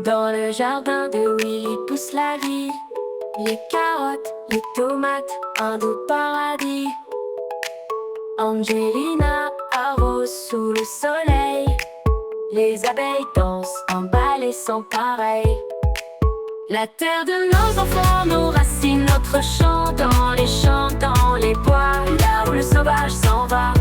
Dans le jardin de Willy pousse la vie. Les carottes, les tomates, un doux paradis. Angelina arrose sous le soleil. Les abeilles dansent, emballées sans pareil. La terre de nos enfants, nos racines, notre chant dans les champs, dans les bois, là où le sauvage s'en va.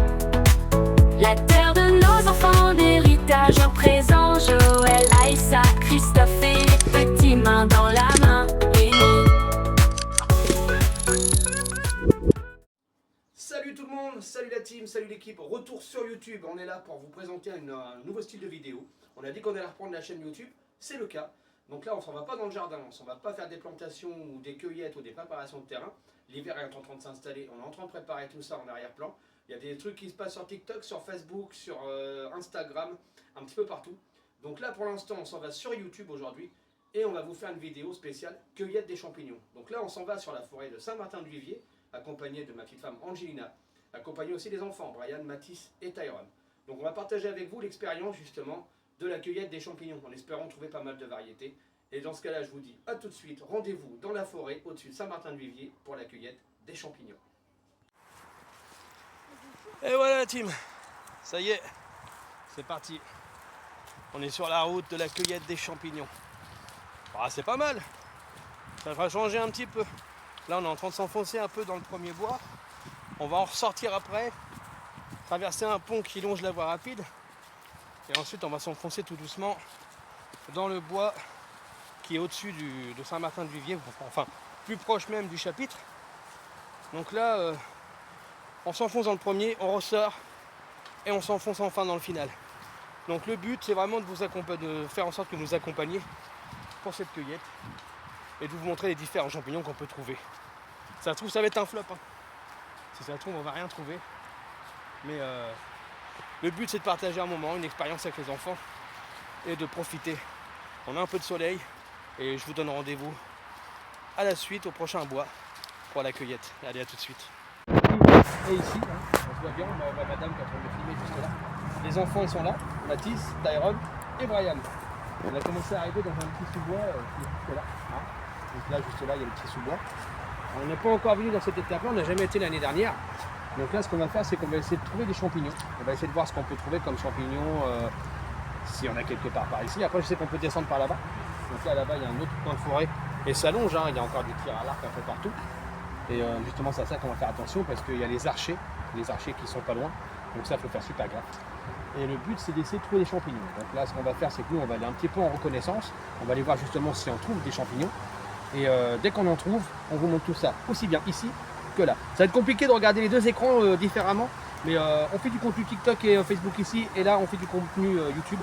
La terre de nos enfants, d'héritage en présent, Joël, Aïssa, Christophe et les petits mains dans la main. Salut tout le monde, salut la team, salut l'équipe, retour sur YouTube. On est là pour vous présenter un nouveau style de vidéo. On a dit qu'on allait reprendre la chaîne YouTube, c'est le cas. Donc là on s'en va pas dans le jardin, on s'en va pas faire des plantations ou des cueillettes ou des préparations de terrain. L'hiver est en train de s'installer, on est en train de préparer tout ça en arrière-plan. Il y a des trucs qui se passent sur TikTok, sur Facebook, sur Instagram, un petit peu partout. Donc là pour l'instant on s'en va sur YouTube aujourd'hui et on va vous faire une vidéo spéciale cueillette des champignons. Donc là on s'en va sur la forêt de Saint-Martin-du-Vivier, accompagné de ma petite femme Angelina, accompagné aussi des enfants, Brian, Mathis et Tyrone. Donc on va partager avec vous l'expérience justement de la cueillette des champignons, en espérant trouver pas mal de variétés. Et dans ce cas-là, je vous dis à tout de suite, rendez-vous dans la forêt au-dessus de Saint-Martin-du-Vivier pour la cueillette des champignons. Et voilà la team, ça y est, c'est parti. On est sur la route de la cueillette des champignons. Ah, c'est pas mal, ça va changer un petit peu. Là on est en train de s'enfoncer un peu dans le premier bois. On va en ressortir après, traverser un pont qui longe la voie rapide. Et ensuite on va s'enfoncer tout doucement dans le bois qui est au-dessus de Saint-Martin-du-Vivier, enfin plus proche même du chapitre. Donc là on s'enfonce dans le premier, on ressort et on s'enfonce enfin dans le final. Donc le but c'est vraiment de faire en sorte que vous nous accompagniez pour cette cueillette et de vous montrer les différents champignons qu'on peut trouver. Ça se trouve ça va être un flop, hein. Si ça se trouve on va rien trouver. Mais le but c'est de partager un moment, une expérience avec les enfants et de profiter. On a un peu de soleil et je vous donne rendez-vous à la suite au prochain bois pour la cueillette. Allez, à tout de suite. Et ici, on se voit bien, on voit madame qui est en train de filmer juste là. Les enfants ils sont là, Mathis, Tyrone et Brian. On a commencé à arriver dans un petit sous-bois qui est juste là. Donc là, juste là, il y a le petit sous-bois. On n'est pas encore venu dans cette étape-là, on n'a jamais été l'année dernière. Donc là, ce qu'on va faire, c'est qu'on va essayer de trouver des champignons. On va essayer de voir ce qu'on peut trouver comme champignons, s'il y en a quelque part par ici. Après, je sais qu'on peut descendre par là-bas. Donc là-bas, il y a un autre coin de forêt et ça longe, hein. Il y a encore des tirs à l'arc un peu partout. Et justement, c'est à ça qu'on va faire attention parce qu'il y a les archers qui sont pas loin. Donc ça, il faut faire super gaffe. Et le but, c'est d'essayer de trouver des champignons. Donc là, ce qu'on va faire, c'est que nous, on va aller un petit peu en reconnaissance. On va aller voir justement si on trouve des champignons. Et dès qu'on en trouve, on vous montre tout ça, aussi bien ici que là. Ça va être compliqué de regarder les deux écrans différemment, mais on fait du contenu TikTok et Facebook ici, et là on fait du contenu YouTube.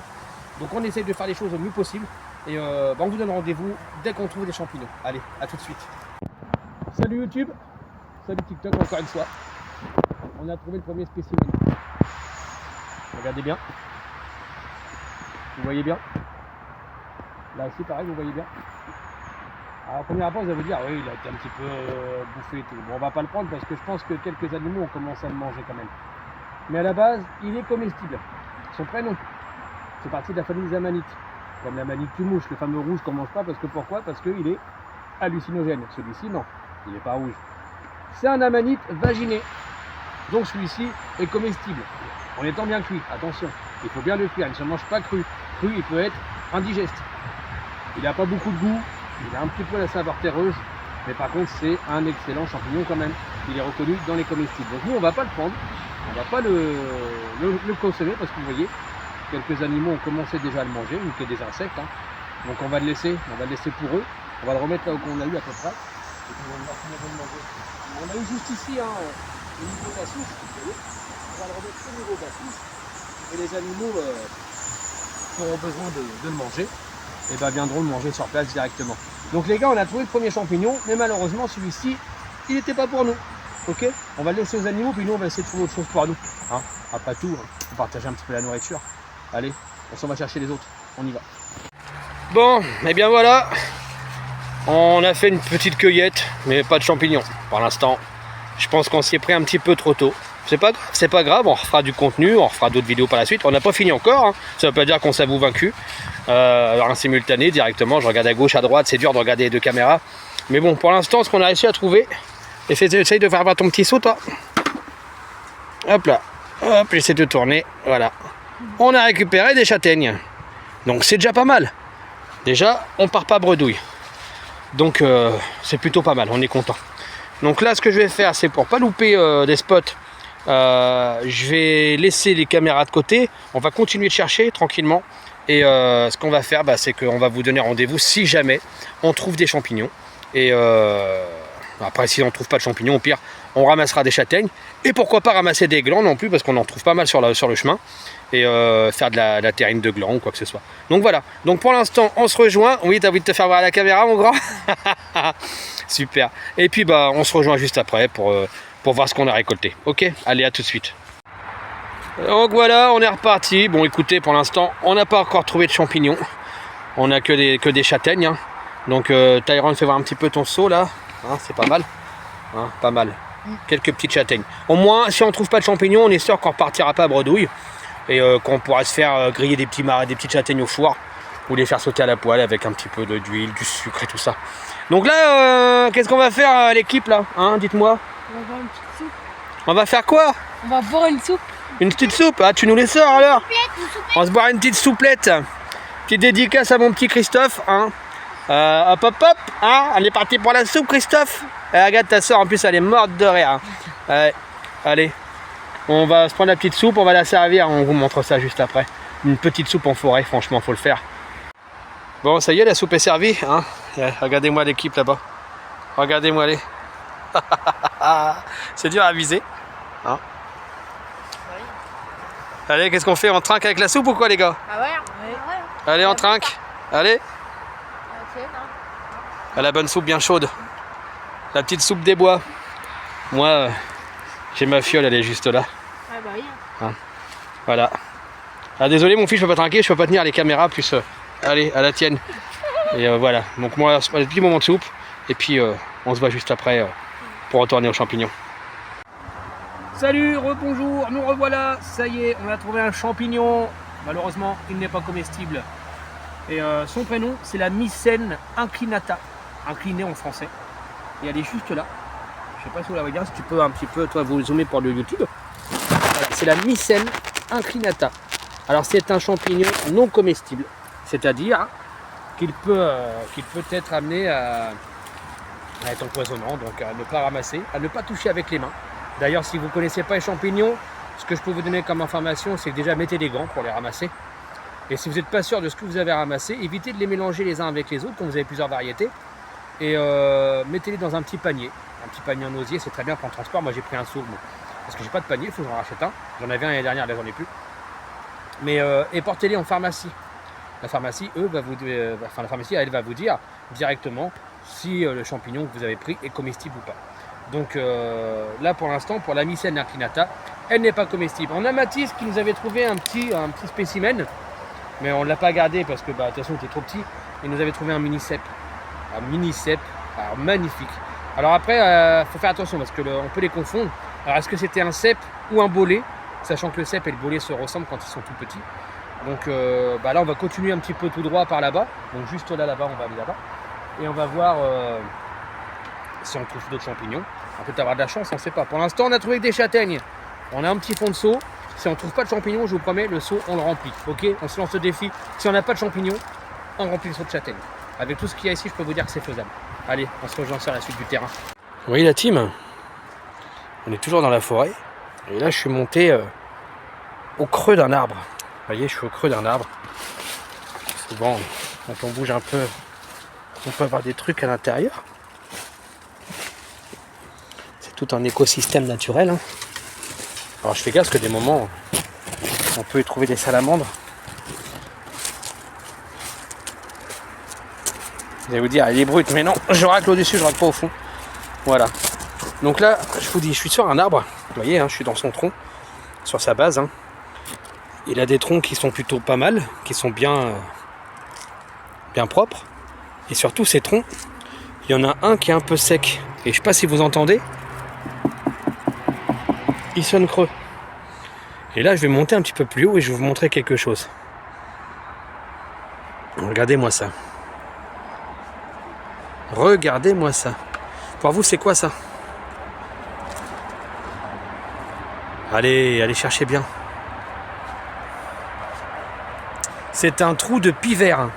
Donc on essaie de faire les choses au mieux possible, et on vous donne rendez-vous dès qu'on trouve des champignons. Allez, à tout de suite. Salut YouTube, salut TikTok encore une fois. On a trouvé le premier spécimen. Regardez bien. Vous voyez bien. Là aussi pareil, vous voyez bien. Alors, première abord, vous allez vous dire, oui, il a été un petit peu bouffé et tout. Bon, on va pas le prendre parce que je pense que quelques animaux ont commencé à le manger quand même. Mais à la base, il est comestible. Son prénom, c'est parti de la famille des amanites. Comme la manite du mouche, le fameux rouge qu'on mange pas, parce que pourquoi? Parce qu'il est hallucinogène. Celui-ci, non, il n'est pas rouge. C'est un amanite vaginé. Donc celui-ci est comestible. En étant bien cuit, attention, il faut bien le cuire, il ne se mange pas cru. Cru, il peut être indigeste. Il n'a pas beaucoup de goût. Il a un petit peu la saveur terreuse, mais par contre c'est un excellent champignon quand même. Il est reconnu dans les comestibles. Donc nous on va pas le prendre, on va pas le consommer parce que vous voyez, quelques animaux ont commencé déjà à le manger, ou qu'il y a des insectes. Hein. Donc on va le laisser pour eux. On va le remettre là où on a eu à peu près. Et puis on va voir comment on va le manger. On a eu juste ici au niveau de la souche, vous voyez. On va le remettre au niveau de la souche. Et les animaux qui auront besoin de le manger, et ben viendront le manger sur place directement. Donc les gars, on a trouvé le premier champignon, mais malheureusement celui-ci, il n'était pas pour nous. Ok, on va le laisser aux animaux, puis nous on va essayer de trouver autre chose pour nous. Hein, après tout, on partage un petit peu la nourriture. Allez, on s'en va chercher les autres, on y va. Bon, et bien voilà, on a fait une petite cueillette, mais pas de champignons pour l'instant. Je pense qu'on s'y est pris un petit peu trop tôt. c'est pas grave, on refera du contenu, on refera d'autres vidéos par la suite. On n'a pas fini encore, hein. Ça ne veut pas dire qu'on s'avoue vaincu. Alors un simultané directement, je regarde à gauche, à droite, c'est dur de regarder les deux caméras. Mais bon, pour l'instant, ce qu'on a réussi à trouver, essaye de faire voir ton petit saut, toi. Hop là, hop, j'essaie de tourner, voilà. On a récupéré des châtaignes, donc c'est déjà pas mal. Déjà, on part pas bredouille, donc c'est plutôt pas mal, on est content. Donc là, ce que je vais faire, c'est pour pas louper des spots, je vais laisser les caméras de côté, on va continuer de chercher tranquillement. Et ce qu'on va faire, c'est qu'on va vous donner rendez-vous si jamais on trouve des champignons. Et après, si on ne trouve pas de champignons, au pire, on ramassera des châtaignes. Et pourquoi pas ramasser des glands non plus, parce qu'on en trouve pas mal sur le chemin. Et faire de la terrine de glands ou quoi que ce soit. Donc voilà. Donc pour l'instant, on se rejoint. Oui, t'as envie de te faire voir à la caméra, mon grand? Super. Et puis, on se rejoint juste après pour voir ce qu'on a récolté. Ok? Allez, à tout de suite. Donc voilà, on est reparti. Bon, écoutez, pour l'instant, on n'a pas encore trouvé de champignons. On n'a que des châtaignes. Hein. Donc, Tyrone, fais voir un petit peu ton seau là. Hein, c'est pas mal. Hein, pas mal. Quelques petites châtaignes. Au moins, si on ne trouve pas de champignons, on est sûr qu'on ne repartira pas à bredouille. Et qu'on pourra se faire griller des petites châtaignes au four. Ou les faire sauter à la poêle avec un petit peu d'huile, du sucre et tout ça. Donc là, qu'est-ce qu'on va faire l'équipe là, hein, dites-moi. On va boire une petite soupe. On va faire quoi? On va boire une soupe. Une petite soupe, ah, tu nous les sors alors? On va se boire une petite souplette. Petite dédicace à mon petit Christophe. Hein. Hop hop hop, hein. Elle est partie pour la soupe, Christophe. Regarde ta soeur, en plus elle est morte de rire. Hein. Allez, on va se prendre la petite soupe, on va la servir, on vous montre ça juste après. Une petite soupe en forêt, franchement, faut le faire. Bon, ça y est, la soupe est servie. Hein. Regardez-moi l'équipe là-bas. Regardez-moi les. C'est dur à viser. Hein. Allez, qu'est-ce qu'on fait? On trinque avec la soupe ou quoi, les gars? Ah ouais, Allez, on trinque. Allez. À la bonne soupe bien chaude. La petite soupe des bois. Moi, j'ai ma fiole, elle est juste là. Ah bah oui. Hein. Voilà. Ah, désolé, mon fils, je peux pas trinquer, je peux pas tenir les caméras, plus. Allez, à la tienne. Et voilà. Donc, moi, c'est un petit moment de soupe. Et puis, on se voit juste après pour retourner aux champignons. Salut, rebonjour, nous revoilà, ça y est, on a trouvé un champignon. Malheureusement, il n'est pas comestible. Et son prénom, c'est la Mycène inclinata, inclinée en français. Et elle est juste là. Je sais pas si vous la voyez bien, si tu peux un petit peu, toi, vous zoomer pour le YouTube. Voilà, c'est la Mycène inclinata. Alors, c'est un champignon non comestible, c'est-à-dire qu'il peut être amené à être empoisonnant, donc à ne pas ramasser, à ne pas toucher avec les mains. D'ailleurs, si vous ne connaissez pas les champignons, ce que je peux vous donner comme information, c'est que déjà mettez des gants pour les ramasser. Et si vous n'êtes pas sûr de ce que vous avez ramassé, évitez de les mélanger les uns avec les autres, quand vous avez plusieurs variétés. Et mettez-les dans un petit panier en osier, c'est très bien pour le transport. Moi j'ai pris un seau, parce que j'ai pas de panier, il faut que j'en rachète un. J'en avais un l'année dernière, là j'en ai plus. Mais et portez-les en pharmacie. La pharmacie, la pharmacie, elle va vous dire directement si le champignon que vous avez pris est comestible ou pas. Donc là pour l'instant, pour la Mycène inclinata, elle n'est pas comestible. On a Mathis qui nous avait trouvé un petit spécimen, mais on ne l'a pas gardé parce que de toute façon il était trop petit. Il nous avait trouvé un mini cèpe. Un mini cèpe, alors magnifique. Alors après, faut faire attention parce que on peut les confondre. Alors est-ce que c'était un cèpe ou un bolet, sachant que le cèpe et le bolet se ressemblent quand ils sont tout petits. Donc là on va continuer un petit peu tout droit par là-bas. Donc juste là-bas, on va aller là-bas. Et on va voir si on trouve d'autres champignons. On peut avoir de la chance, on ne sait pas. Pour l'instant, on a trouvé des châtaignes. On a un petit fond de seau. Si on ne trouve pas de champignons, je vous promets, le seau, on le remplit. Ok, on se lance le défi. Si on n'a pas de champignons, on remplit le seau de châtaignes. Avec tout ce qu'il y a ici, je peux vous dire que c'est faisable. Allez, on se rejoint sur la suite du terrain. Vous voyez la team? On est toujours dans la forêt. Et là, je suis monté au creux d'un arbre. Vous voyez, je suis au creux d'un arbre. Souvent, quand on bouge un peu, on peut avoir des trucs à l'intérieur. C'est tout un écosystème naturel. Hein. Alors je fais gaffe parce que des moments, on peut y trouver des salamandres. Vous allez vous dire, elle est brute, mais non, je racle au-dessus, je racle pas au fond. Voilà. Donc là, je vous dis, je suis sur un arbre. Vous voyez, hein, je suis dans son tronc, sur sa base. Hein. Il a des troncs qui sont plutôt pas mal, qui sont bien propres. Et surtout, ces troncs, il y en a un qui est un peu sec. Et je sais pas si vous entendez. il sonne creux. Et là, je vais monter un petit peu plus haut et je vais vous montrer quelque chose. Regardez-moi ça. Regardez-moi ça. Pour vous, c'est quoi ça? Allez, allez chercher bien. C'est un trou de pivert.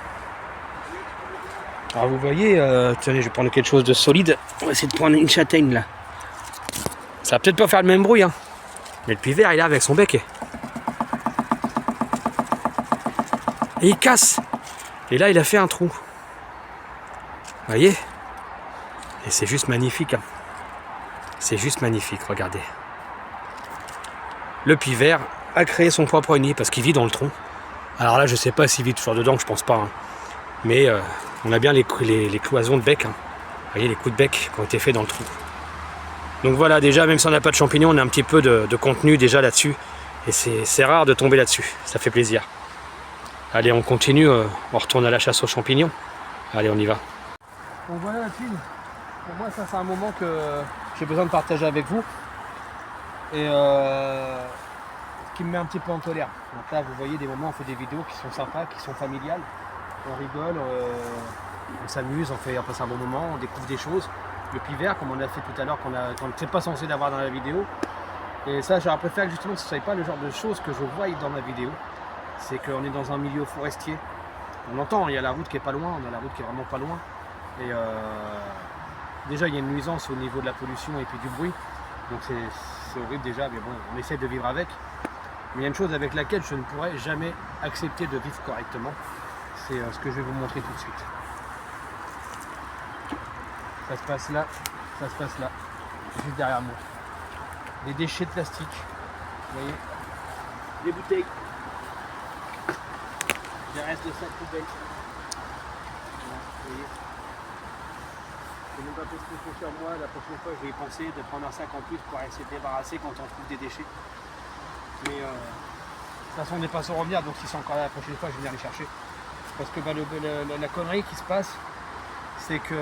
Alors vous voyez, tenez, je vais prendre quelque chose de solide. On va essayer de prendre une châtaigne là. Ça va peut-être pas faire le même bruit, hein. Mais le pivert, il est là avec son bec. Et il casse. Et là, il a fait un trou. Vous voyez? Et c'est juste magnifique. Hein. C'est juste magnifique, regardez. Le pivert a créé son propre nid parce qu'il vit dans le tronc. Alors là, je sais pas s'il vit toujours dedans, je pense pas. Hein. Mais on a bien les cloisons de bec. Hein. Vous voyez, les coups de bec qui ont été faits dans le trou. Donc voilà, déjà, même si on n'a pas de champignons, on a un petit peu de contenu déjà là-dessus. Et c'est rare de tomber là-dessus. Ça fait plaisir. Allez, on continue. On retourne à la chasse aux champignons. Allez, on y va. Donc voilà la team. Pour moi, ça c'est un moment que j'ai besoin de partager avec vous. Et qui me met un petit peu en colère. Donc là, vous voyez des moments, on fait des vidéos qui sont sympas, qui sont familiales. On rigole, on s'amuse, on passe un bon moment, on découvre des choses. Le pivert, comme on a fait tout à l'heure, qu'on n'était pas censé d'avoir dans la vidéo. Et ça, j'aurais préféré que justement ce ne soit pas le genre de choses que je voie dans ma vidéo. C'est qu'on est dans un milieu forestier. On entend, il y a la route qui est pas loin, on a la route qui est vraiment pas loin. Et déjà, il y a une nuisance au niveau de la pollution et puis du bruit. Donc c'est horrible déjà, mais bon, on essaie de vivre avec. Mais il y a une chose avec laquelle je ne pourrais jamais accepter de vivre correctement. C'est ce que je vais vous montrer tout de suite. Ça se passe là, juste derrière moi. Des déchets de plastique, vous voyez, des bouteilles, des restes de sacs poubelles. Voilà, vous voyez. Je n'ai pas fait ce qu'il faut sur moi, la prochaine fois je vais y penser de prendre un sac en plus pour essayer de débarrasser quand on trouve des déchets. Mais de toute façon on n'est pas sans revenir, donc si c'est encore là la prochaine fois je vais venir les chercher. Parce que la connerie qui se passe, c'est que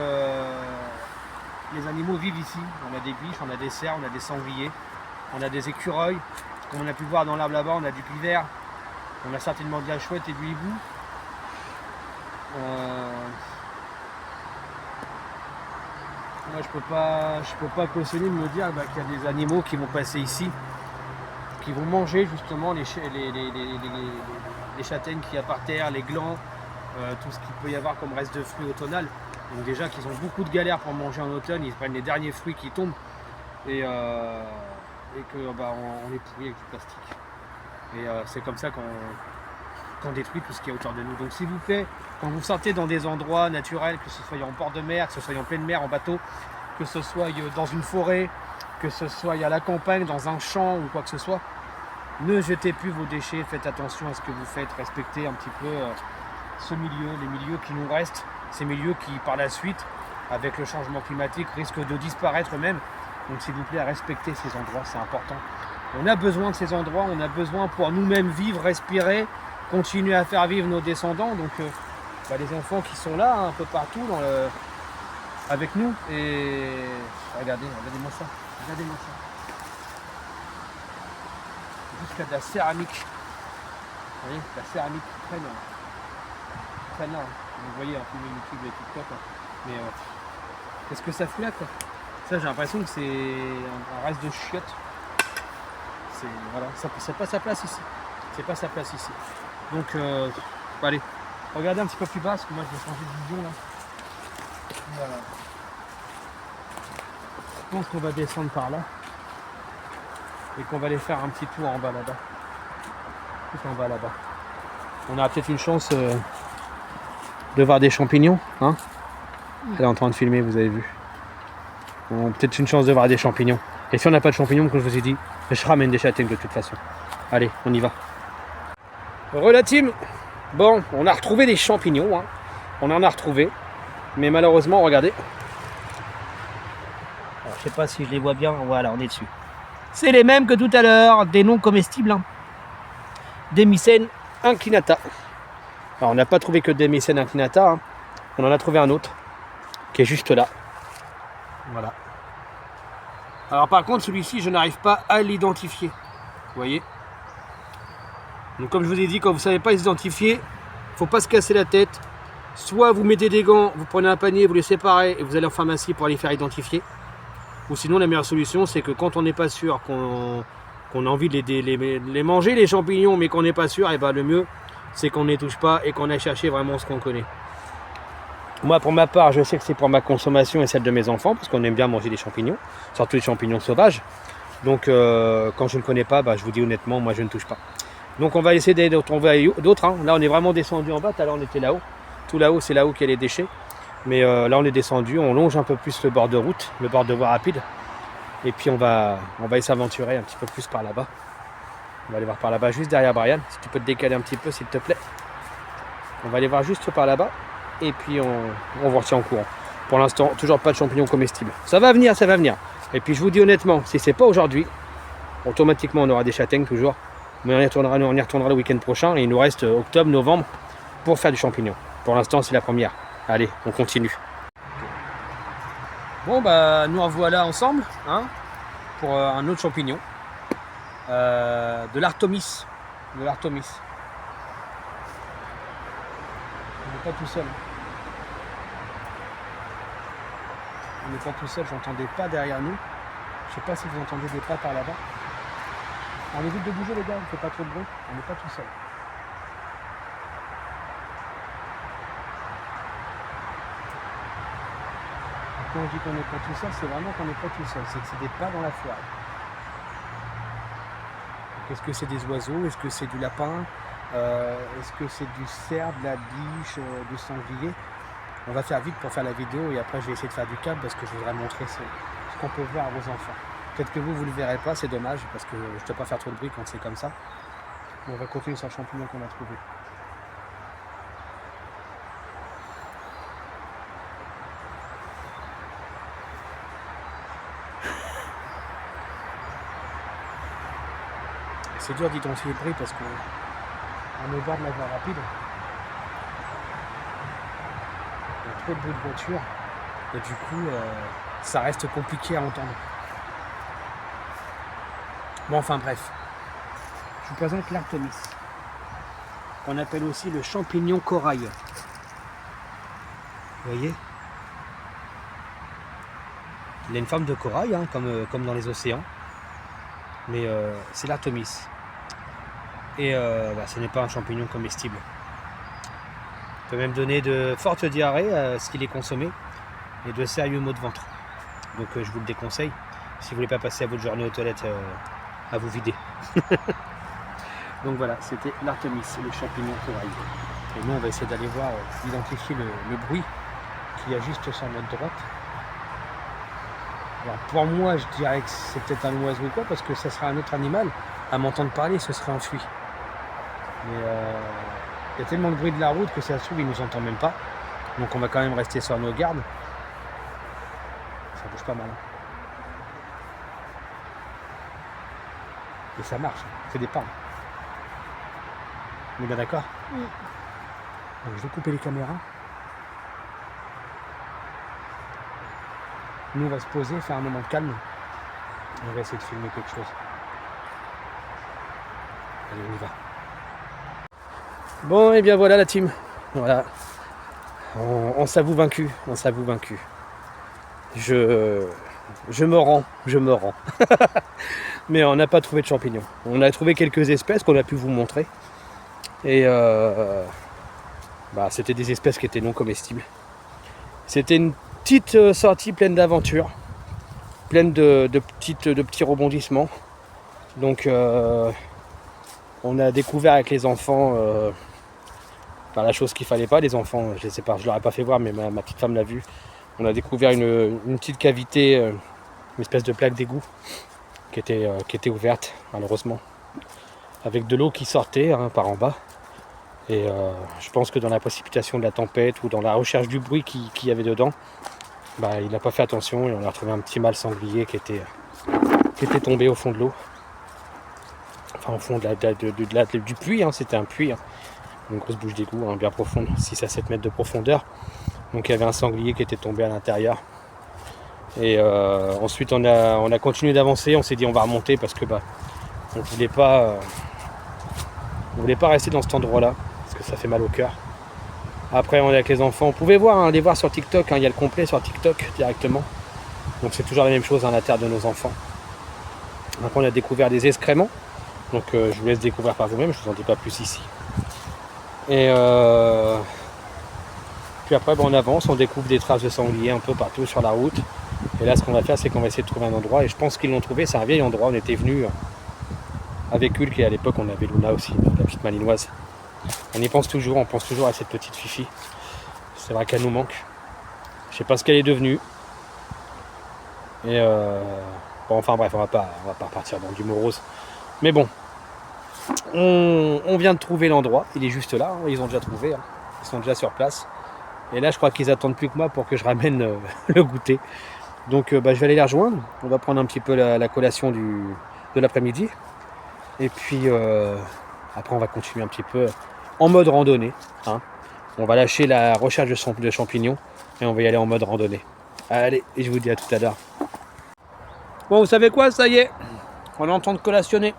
les animaux vivent ici. On a des biches, on a des cerfs, on a des sangliers, on a des écureuils. Comme on a pu voir dans l'arbre là-bas, on a du pivert, on a certainement de la chouette et du hibou. Moi je peux pas cautionner de me dire qu'il y a des animaux qui vont passer ici, qui vont manger justement les châtaignes qu'il y a par terre, les glands, tout ce qu'il peut y avoir comme reste de fruits automnal. Donc déjà qu'ils ont beaucoup de galères pour manger en automne, ils prennent les derniers fruits qui tombent et que on les pourrit avec du plastique. Et c'est comme ça qu'on détruit tout ce qui est autour de nous. Donc s'il vous plaît, quand vous sortez dans des endroits naturels, que ce soit en bord de mer, que ce soit en pleine mer, en bateau, que ce soit dans une forêt, que ce soit à la campagne, dans un champ ou quoi que ce soit, ne jetez plus vos déchets, faites attention à ce que vous faites, respectez un petit peu ce milieu, les milieux qui nous restent, ces milieux qui par la suite, avec le changement climatique, risquent de disparaître eux-mêmes. Donc s'il vous plaît, respectez ces endroits, c'est important. On a besoin de ces endroits, on a besoin pour nous-mêmes vivre, respirer, continuer à faire vivre nos descendants. Donc les enfants qui sont là un peu partout avec nous. Et regardez-moi ça. Regardez-moi ça. Jusqu'à de la céramique. Vous voyez, la céramique très là. Vous voyez un peu YouTube et TikTok. Hein. Mais qu'est-ce que ça fout là quoi? Ça j'ai l'impression que c'est un reste de chiottes. Voilà, c'est pas sa place ici. C'est pas sa place ici. Donc allez, regardez un petit peu plus bas parce que moi je vais changer de vision là. Voilà. Je pense qu'on va descendre par là. Et qu'on va aller faire un petit tour en bas là-bas. Tout en bas là-bas. On aura peut-être une chance de voir des champignons. Hein, elle est en train de filmer, vous avez vu. On a peut-être une chance de voir des champignons. Et si on n'a pas de champignons, comme je vous ai dit, je ramène des châtaignes de toute façon. Allez, on y va. Re la team. Bon, on a retrouvé des champignons. Hein. On en a retrouvé. Mais malheureusement, regardez. Alors, je sais pas si je les vois bien. Voilà, on est dessus. C'est les mêmes que tout à l'heure, des non comestibles. Hein. Demicène inclinata. Alors on n'a pas trouvé que Demicène inclinata. Hein. On en a trouvé un autre qui est juste là. Voilà. Alors par contre, celui-ci, je n'arrive pas à l'identifier. Vous voyez? Donc comme je vous ai dit, quand vous ne savez pas l'identifier, il ne faut pas se casser la tête. Soit vous mettez des gants, vous prenez un panier, vous les séparez et vous allez en pharmacie pour les faire identifier. Ou sinon, la meilleure solution, c'est que quand on n'est pas sûr qu'on a envie de les manger, les champignons, mais qu'on n'est pas sûr, et ben le mieux, c'est qu'on ne les touche pas et qu'on aille chercher vraiment ce qu'on connaît. Moi, pour ma part, je sais que c'est pour ma consommation et celle de mes enfants, parce qu'on aime bien manger des champignons, surtout les champignons sauvages. Donc, quand je ne connais pas, bah, je vous dis honnêtement, moi, je ne touche pas. Donc, on va essayer d'en trouver d'autres. Hein. Là, on est vraiment descendu en bas. Tout à l'heure, on était là-haut. Tout là-haut, c'est là-haut qu'il y a les déchets. Mais là, on est descendu. On longe un peu plus le bord de route, le bord de voie rapide. Et puis, on va s'aventurer un petit peu plus par là-bas. On va aller voir par là-bas, juste derrière Brian. Si tu peux te décaler un petit peu, s'il te plaît. On va aller voir juste par là-bas. Et puis, on vous retient en courant. Pour l'instant, toujours pas de champignons comestibles. Ça va venir, ça va venir. Et puis, je vous dis honnêtement, si c'est pas aujourd'hui, automatiquement, on aura des châtaignes toujours. Mais on y retournera le week-end prochain. Et il nous reste octobre, novembre pour faire du champignon. Pour l'instant, c'est la première. Allez, on continue. Bon, bah, nous revoilà ensemble hein, pour un autre champignon. De l'Artomis. On n'est pas tout seul. On n'est pas tout seul, j'entends des pas derrière nous. Je sais pas si vous entendez des pas par là-bas. On évite de bouger les gars, il ne fait pas trop de bruit. On n'est pas tout seul. Quand on dit qu'on n'est pas tout seul, c'est vraiment qu'on n'est pas tout seul. C'est que c'est des pas dans la forêt. Est-ce que c'est des oiseaux? Est-ce que c'est du lapin? Est-ce que c'est du cerf, de la biche, du sanglier? On va faire vite pour faire la vidéo et après je vais essayer de faire du câble parce que je voudrais montrer ce qu'on peut voir à vos enfants. Peut-être que vous ne le verrez pas, c'est dommage parce que je ne dois pas faire trop de bruit quand c'est comme ça. On va continuer sur le champignon qu'on a trouvé. C'est dur d'identifier le bruit parce qu'on est au bord de la voie rapide. Il y a trop de bruit de voiture et du coup ça reste compliqué à entendre. Bon enfin bref, je vous présente l'Artomis, qu'on appelle aussi le champignon corail. Vous voyez? Il a une forme de corail hein, comme dans les océans, mais c'est l'Artomis. Et ce n'est pas un champignon comestible. Il peut même donner de fortes diarrhées s'il est consommé et de sérieux maux de ventre. Donc je vous le déconseille si vous ne voulez pas passer à votre journée aux toilettes à vous vider. Donc voilà, c'était l'Artomis, le champignon corail. Et nous on va essayer d'aller voir, identifier le bruit qu'il y a juste sur notre droite. Alors pour moi je dirais que c'est peut-être un oiseau ou quoi, parce que ça sera un autre animal. À m'entendre parler, ce serait enfui. Mais il y a tellement de bruit de la route que ça se trouve, il ne nous entend même pas. Donc on va quand même rester sur nos gardes. Ça bouge pas mal. Et ça marche, c'est des pas. On est bien d'accord? Oui. Donc je vais couper les caméras. Nous on va se poser, faire un moment de calme. On va essayer de filmer quelque chose. Allez, on y va. Bon, et bien voilà la team. Voilà. On s'avoue vaincu. On s'avoue vaincu. Je me rends. Mais on n'a pas trouvé de champignons. On a trouvé quelques espèces qu'on a pu vous montrer. Et c'était des espèces qui étaient non comestibles. C'était une petite sortie pleine d'aventures. Pleine de petits rebondissements. Donc on a découvert avec les enfants la chose qu'il fallait pas. Les enfants, je sais pas, je leur ai pas fait voir, mais ma petite femme l'a vu. On a découvert une petite cavité, une espèce de plaque d'égout qui était ouverte, malheureusement, avec de l'eau qui sortait par en bas. Et je pense que dans la précipitation de la tempête ou dans la recherche du bruit qu'il y avait dedans, il n'a pas fait attention et on a retrouvé un petit mâle sanglier qui était tombé au fond de l'eau. Enfin, au fond du puits, hein, c'était un puits, hein, une grosse bouche d'égout bien profonde, 6 à 7 mètres de profondeur. Donc il y avait un sanglier qui était tombé à l'intérieur. Et ensuite on a continué d'avancer, on s'est dit on va remonter parce que on voulait pas rester dans cet endroit là, parce que ça fait mal au cœur. Après on est avec les enfants, vous pouvez voir, les voir sur TikTok, il y a le complet sur TikTok directement. Donc c'est toujours la même chose, la terre de nos enfants. Après on a découvert des excréments, donc je vous laisse découvrir par vous-même, je vous en dis pas plus ici. Et puis après on avance, on découvre des traces de sangliers un peu partout sur la route. Et là ce qu'on va faire c'est qu'on va essayer de trouver un endroit, et je pense qu'ils l'ont trouvé, c'est un vieil endroit, on était venu avec Hulk, et à l'époque on avait Luna aussi, la petite malinoise. On y pense toujours, on pense toujours à cette petite Fifi. C'est vrai qu'elle nous manque. Je sais pas ce qu'elle est devenue. Et bon, enfin bref, on va pas repartir dans du morose. Mais bon, on vient de trouver l'endroit, il est juste là, ils ont déjà trouvé, ils sont déjà sur place. Et là je crois qu'ils attendent plus que moi pour que je ramène le goûter. Donc je vais aller les rejoindre, on va prendre un petit peu la collation de l'après-midi. Et puis après on va continuer un petit peu en mode randonnée. On va lâcher la recherche de champignons et on va y aller en mode randonnée. Allez, et je vous dis à tout à l'heure. Bon, vous savez quoi, ça y est, on est en train de collationner.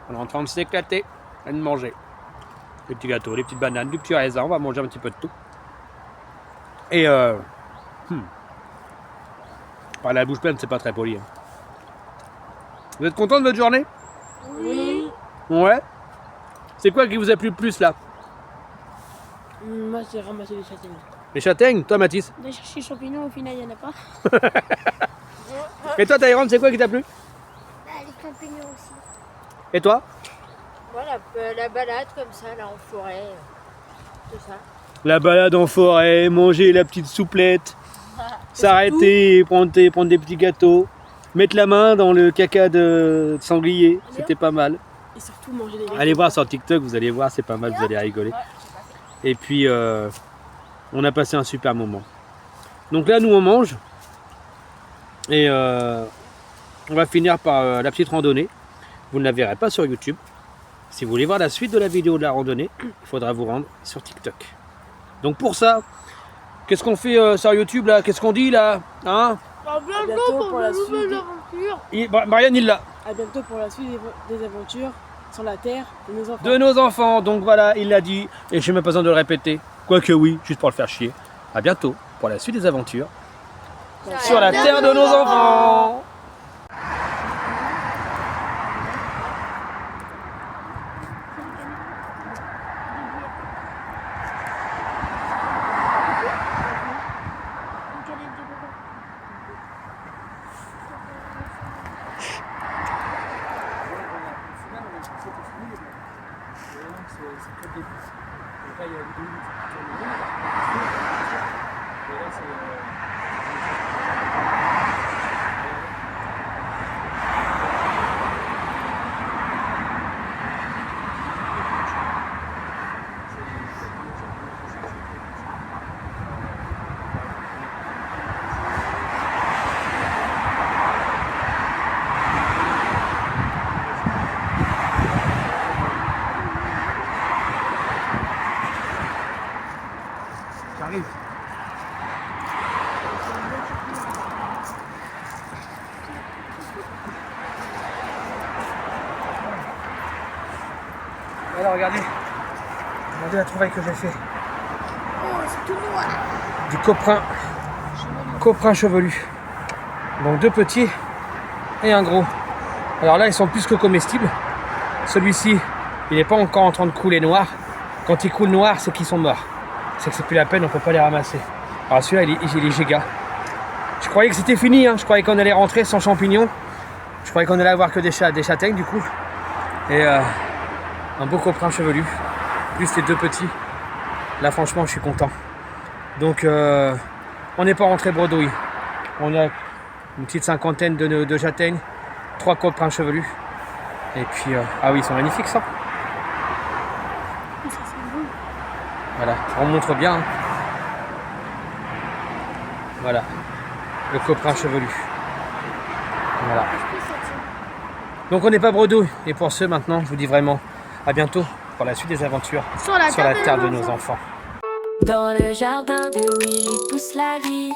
On est en train de s'éclater et de manger. Les petits gâteaux, les petites bananes, du petit raisin, on va manger un petit peu de tout. Et par la bouche pleine, c'est pas très poli. Vous êtes content de votre journée? Oui. Ouais. C'est quoi qui vous a plu le plus là? Moi, c'est ramasser les châtaignes. Les châtaignes? Toi, Mathis? D'aller chercher les champignons, au final, il n'y en a pas. Et toi, Tyrone, c'est quoi qui t'a plu? Les champignons aussi. Et toi? Voilà, la balade comme ça, là, en forêt. Tout ça. La balade en forêt, manger la petite souplette, s'arrêter, prendre des petits gâteaux, mettre la main dans le caca de sanglier, c'était pas mal. Et surtout manger des gâteaux. Allez voir sur TikTok, vous allez voir, c'est pas mal, vous allez rigoler. Et puis, on a passé un super moment. Donc là, nous, on mange. Et on va finir par la petite randonnée. Vous ne la verrez pas sur YouTube. Si vous voulez voir la suite de la vidéo de la randonnée, il faudra vous rendre sur TikTok. Donc pour ça, qu'est-ce qu'on fait sur YouTube là? Qu'est-ce qu'on dit là? À bientôt pour la suite Marianne, il l'a. À bientôt pour la suite des aventures sur la terre de nos enfants. De nos enfants, donc voilà, il l'a dit. Et je n'ai même pas besoin de le répéter. Quoique oui, juste pour le faire chier. À bientôt pour la suite des aventures sur la terre de nos enfants. J'arrive. Alors regardez la trouvaille que j'ai fait. Oh, c'est tout noir. Du coprin chevelu. Donc 2 petits et un gros. Alors là ils sont plus que comestibles. Celui-ci il n'est pas encore en train de couler noir. Quand il coule noir c'est qu'ils sont morts. C'est que c'est plus la peine, on peut pas les ramasser. Alors celui-là il est giga. Je croyais que c'était fini, je croyais qu'on allait rentrer sans champignons. Je croyais qu'on allait avoir que des châtaignes du coup. Et un beau coprin chevelu. Plus les 2 petits. Là franchement je suis content. Donc on n'est pas rentré bredouille. On a une petite cinquantaine de châtaignes, 3 coprins chevelus. Et puis ah oui ils sont magnifiques ça. Voilà, on montre bien. Voilà, le coprin chevelu. Voilà. Donc on n'est pas bredouille. Et pour ce maintenant, je vous dis vraiment à bientôt pour la suite des aventures Sur la terre de nos enfants. Dans le jardin de Willy pousse la vie.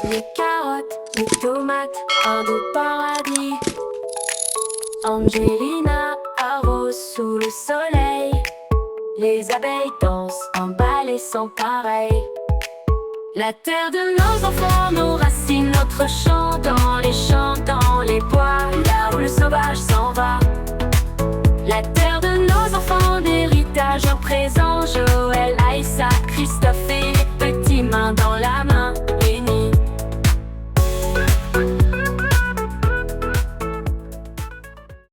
les carottes, les tomates, un doux paradis. Angelina arrose sous le soleil. Les abeilles dansent, emballées sans pareil. La terre de nos enfants, nos racines, notre chant dans les champs, dans les bois, là où le sauvage s'en va. La terre de nos enfants, d'héritage au présent, Joël, Aïssa, Christophe et les petits mains dans la main.